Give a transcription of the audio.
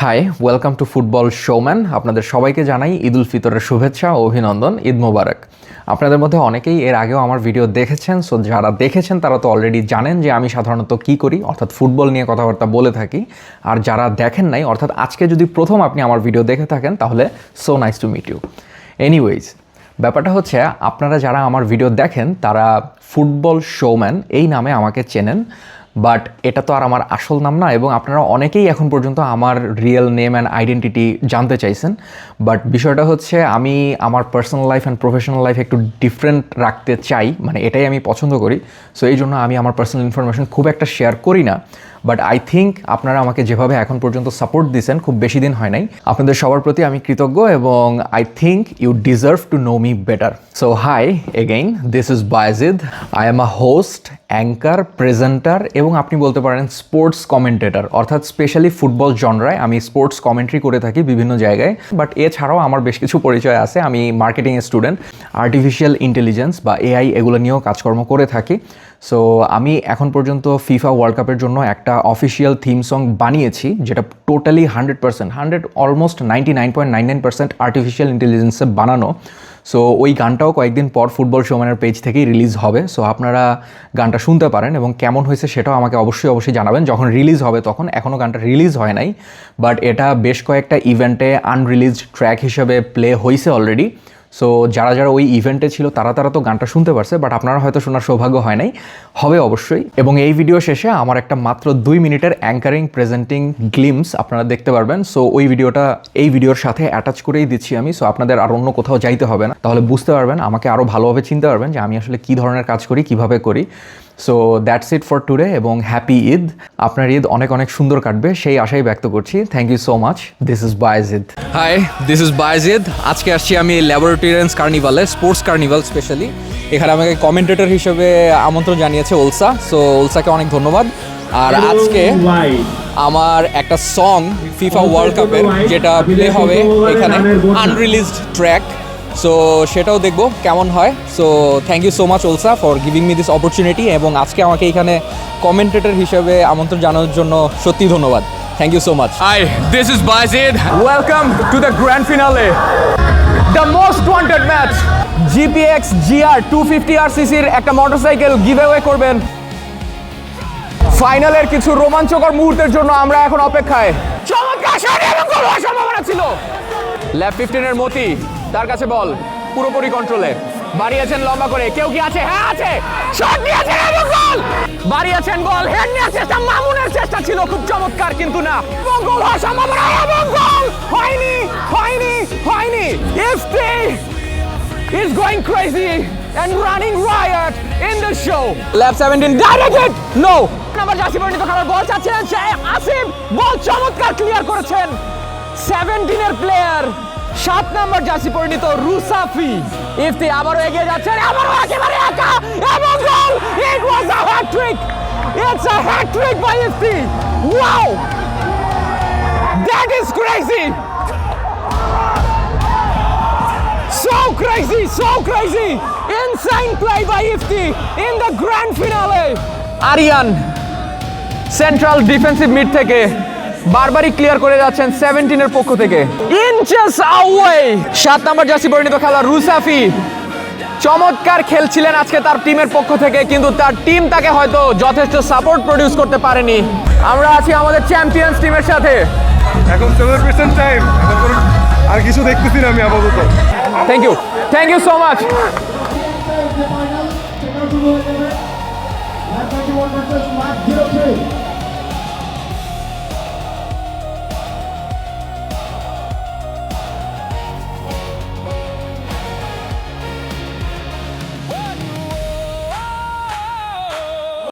High, welcome to football showman. আপনাদের সবাইকে জানাই ঈদ উল ফিতরের শুভেচ্ছা ও অভিনন্দন। ঈদ মোবারক। আপনাদের মধ্যে অনেকেই এর আগেও আমার ভিডিও দেখেছেন, সো যারা দেখেছেন তারা তো অলরেডি জানেন যে আমি সাধারণত কী করি, অর্থাৎ ফুটবল নিয়ে কথাবার্তা বলে থাকি। আর যারা দেখেন নাই, অর্থাৎ আজকে যদি প্রথম আপনি আমার ভিডিও দেখে থাকেন, তাহলে so nice to meet you. Anyways, ব্যাপারটা হচ্ছে আপনারা যারা আমার ভিডিও দেখেন তারা ফুটবল শোম্যান এই নামে আমাকে চেনেন, বাট এটা তো আর আমার আসল নাম না, এবং আপনারা অনেকেই এখন পর্যন্ত আমার রিয়েল নেম অ্যান্ড আইডেন্টিটি জানতে চাইছেন। বাট বিষয়টা হচ্ছে আমি আমার personal life and professional life একটু ডিফারেন্ট রাখতে চাই, মানে এটাই আমি পছন্দ করি। সো এই জন্য আমি আমার পার্সোনাল ইনফরমেশন খুব একটা শেয়ার করি না। বাট আই থিঙ্ক আপনারা আমাকে যেভাবে এখন পর্যন্ত সাপোর্ট দিয়েছেন, খুব বেশি দিন হয় নাই, আপনাদের সবার প্রতি আমি কৃতজ্ঞ, এবং I think you deserve to know me better. So hi again, this is Bayezid. I am a host, anchor, presenter এবং আপনি বলতে পারেন স্পোর্টস কমেন্টেটর, অর্থাৎ স্পেশালি ফুটবল জনরায় আমি স্পোর্টস কমেন্ট্রি করে থাকি বিভিন্ন জায়গায়। বাট এছাড়াও আমার বেশ কিছু পরিচয় আছে। আমি মার্কেটিং স্টুডেন্ট, আর্টিফিশিয়াল ইন্টেলিজেন্স বা এআই এগুলো নিয়েও কাজকর্ম করে থাকি। সো আমি এখন পর্যন্ত ফিফা ওয়ার্ল্ড কাপের জন্য একটা অফিসিয়াল থিম সং বানিয়েছি, যেটা টোটালি 100% অলমোস্ট 99.99% আর্টিফিশিয়াল ইন্টেলিজেন্সে বানানো। সো ওই গানটাও কয়েকদিন পর ফুটবল শোম্যানের পেজ থেকেই রিলিজ হবে। সো আপনারা গানটা শুনতে পারেন, এবং কেমন হয়েছে সেটাও আমাকে অবশ্যই জানাবেন যখন রিলিজ হবে তখন। এখনও গানটা রিলিজ হয় নাই, বাট এটা বেশ কয়েকটা ইভেন্টে আনরিলিজড ট্র্যাক হিসেবে প্লে হয়েছে অলরেডি। সো যারা যারা ওই ইভেন্টে ছিল তারা তো গানটা শুনতে পারছে, বাট আপনারা হয়তো শোনার সৌভাগ্য হয় নাই, হবে অবশ্যই। এবং এই ভিডিও শেষে আমার একটা মাত্র 2 মিনিটের অ্যাঙ্কারিং প্রেজেন্টিং গ্লিমস আপনারা দেখতে পারবেন। সো ওই ভিডিওটা এই ভিডিওর সাথে অ্যাটাচ করেই দিচ্ছি আমি। সো আপনাদের আর অন্য কোথাও যাইতে হবে না, তাহলে বুঝতে পারবেন, আমাকে আরও ভালোভাবে চিনতে পারবেন যে আমি আসলে কী ধরনের কাজ করি, কীভাবে করি। So that's it for today, এবং হ্যাপি ঈদ। আপনার ঈদ অনেক অনেক সুন্দর কাটবে সেই আশাই ব্যক্ত করছি। Thank you so much. This is Bayezid. Hi, this is Bayezid. আজকে আসছি আমি ল্যাবরেটরিয়ান্স কার্নিভালে, স্পোর্টস কার্নিভাল স্পেশালি। এখানে আমাকে কমেন্টেটর হিসেবে আমন্ত্রণ জানিয়েছে ওলসা। সো ওলসাকে অনেক ধন্যবাদ। আর আজকে আমার একটা সং ফিফা ওয়ার্ল্ড কাপের যেটা প্লে হবে এখানে, আনরিলিজড ট্র্যাক। সো সেটাও দেখবো কেমন হয়। So thank you so much ওলসা for giving me this opportunity, এবং আজকে আমাকে এখানে কমেন্টেটর হিসেবে আমন্ত্রণ জানানোর জন্য সত্যি ধন্যবাদ। Thank you so much. Hi, this is Baizid. Welcome to the grand finale. The most wanted match. GPX GR 250rcc-র একটা মোটরসাইকেল গিভঅ্যাওয়ে করবেন। ফাইনালের কিছু রোমাঞ্চকর মুহূর্তের জন্য আমরা এখন অপেক্ষায়। চমৎকার শট এবং গোল হওয়ার সম্ভাবনা ছিল। ল্যাব 15-এর মতি, তার কাছে বল, পুরোপুরি কন্ট্রোলে বাড়িয়েছেন লম্বা করে। কেউ কি আছে? হ্যাঁ আছে। শট নিয়েছেন এবং গোল। বাড়িয়েছেন বল, হেড নেওয়ার চেষ্টা, মামুনের চেষ্টা ছিল খুব চমৎকার, কিন্তু না। এবং গোল হওয়ার সম্ভাবনা এবং গোল হয়নি। Ifti is going crazy and running riot in the show. Lab 17 directed. No. Number jersey পরিণত খেলার বল চাচ্ছিলেন আসিফ, বল চমৎকার ক্লিয়ার করেছেন 17-এর প্লেয়ার 7 নাম্বার জার্সি পরিণত রুসাফি। ইফতি আবারও এগিয়ে যাচ্ছেন, আবারও একেবারে একা এবং গোল। It was a hat trick. It's a hat trick by Ifti. Wow. That is crazy. So crazy. Insane play by Ifti in the grand finale. Aryan central defensive mid থেকে বারবারই ক্লিয়ার করে যাচ্ছেন 17-এর পক্ষ থেকে। ইঞ্চেস আওয়ে 7 নাম্বার জার্সি পরিণত খেলা রুসাফি চমৎকার খেলছিলেন আজকে তার টিমের পক্ষ থেকে, কিন্তু তার টিম তাকে হয়তো যথেষ্ট সাপোর্ট প্রডিউস করতে পারেনি। আমরা আছি আমাদের চ্যাম্পিয়ন্স টিমের সাথে। এখন সেলিব্রেশন টাইম, আর কিছু দেখতেছি না আমি আপাতত। Thank you so much. Final,